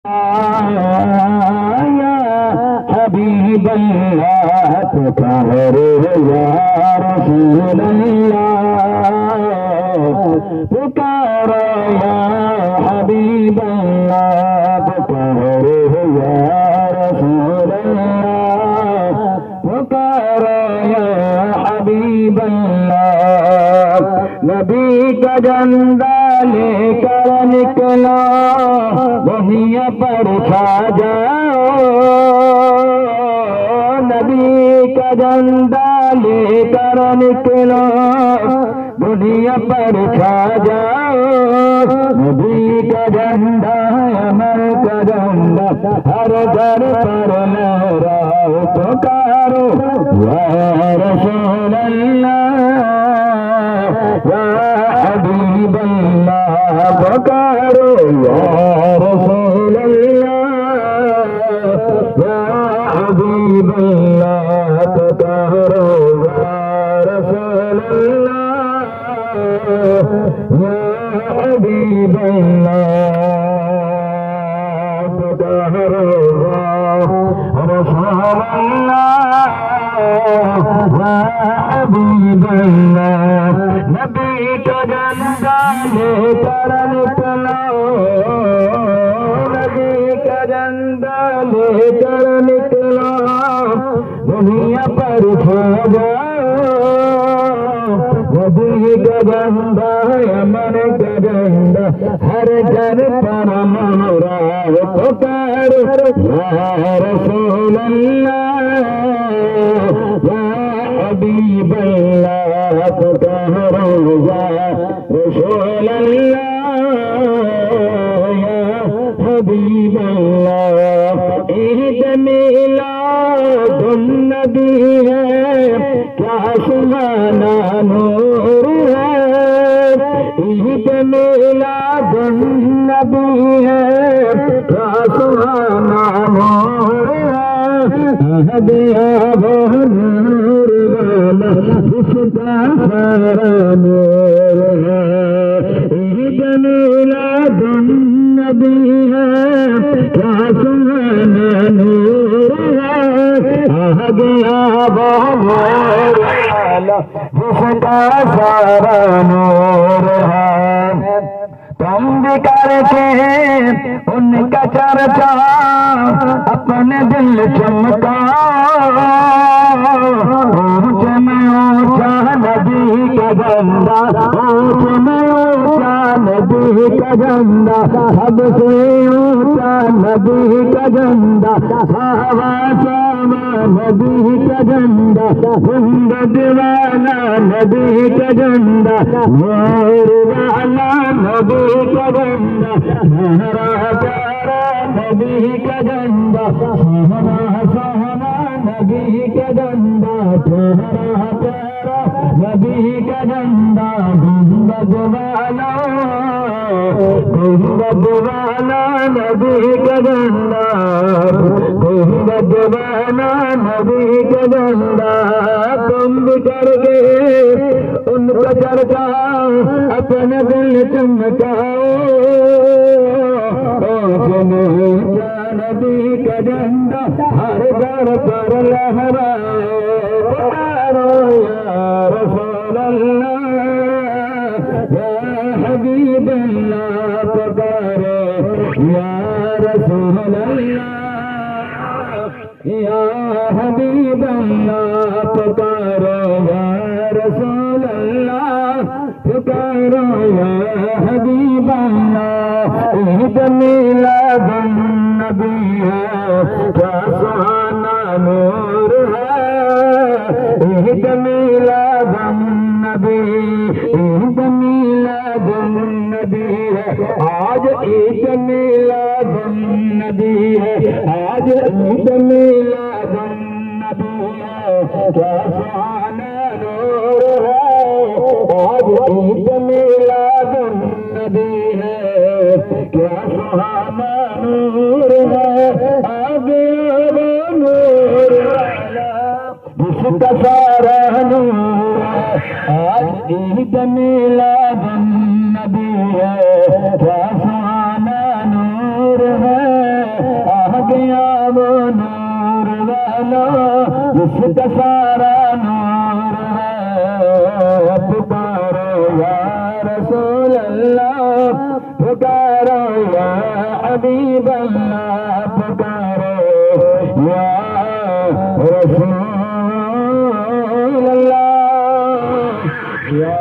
یا حبیب اللہ پکارے یا رسول اللہ پکارے یا حبیب اللہ پکارے یا رسول اللہ پکارے یا حبیب اللہ نبی کا جھنڈا لے کر نکلا دنیا پر چھا جاؤ نبی کا جھنڈا لے کر نکلا دنیا پر چھا جاؤ نبی کا جھنڈا امر کا جھنڈا ہر گھر پر لہراؤ پکارو یا رسول اللہ یا حبیب اللہ پکارو یا رسول اللہ یا حبیب اللہ پکارو یا رسول اللہ یا حبیب اللہ پکارو یا رسول اللہ یا حبیب اللہ نبی کا جھنڈا لے کر نکلا نبی کا جھنڈا لے کر نکلا دنیا پر چھا جاؤ نبی کا جھنڈا امن کا جھنڈا ہر گھر پر لہراؤ پکارو یا رسول اللہ یا حبیب اللہ پکارو یا رسول اللہ یا حبیب اللہ عید میلاد النبی ہے کیا سبحانہ نور ہے عید میلاد النبی ہے کیا سبحانہ نور ہے دیا وہ نور والا جس کا سارا نور ہے عید میلاد النبی ہے کیا سبحانہ نور ہے دیا وہ نور والا جس کا سارا نور ہے تم بھی کر کے ان کا چرچا اپنے دل چمکا اونچ میں اونچا نبی کا جھنڈا اونچ میں اونچا نبی کا جھنڈا سب سے اونچا نبی کا جھنڈا ہوا ساما نبی کا جھنڈا گنبد والا نبی کا جھنڈا نور والا نبی کا جھنڈا ہمارا پیارا نبی کا جھنڈا ہمارا سہنا نبی کا جھنڈا تمہارا پیارا نبی کا جھنڈا گنبد والا نبی کا جھنڈا گنبد والا نبی کا جھنڈا تم بھی کر کے ان کا چرچا اپنے دل چمکاؤ نبی کا جھنڈا ہر گھر پر لہراؤ یا رسول اللہ یا حبیب اللہ پکارو یا رسول اللہ یا حبیب اللہ پکارو یا رسول اللہ پکارو یا حبیب اللہ عید میلاد النبی ہے کیا سبحانہ نور ہے عید میلاد النبی عید میلاد النبی ہے آج عید میلاد النبی ہے آج عید میلاد النبی ہے کیا سبحانہ نور ہے آج عید میلاد النبی ہے کیا سبحانہ نور ہے آگے وہ نور والا جس کا سارا نور آج عید میلاد النبی ہے کیا سبحانہ نور ہے گیا وہ نور والا جس کا سارا نور ہے پکارو یا رسول اللہ پکارو یا حبیب اللہ پکارو یا رسول اللہ یا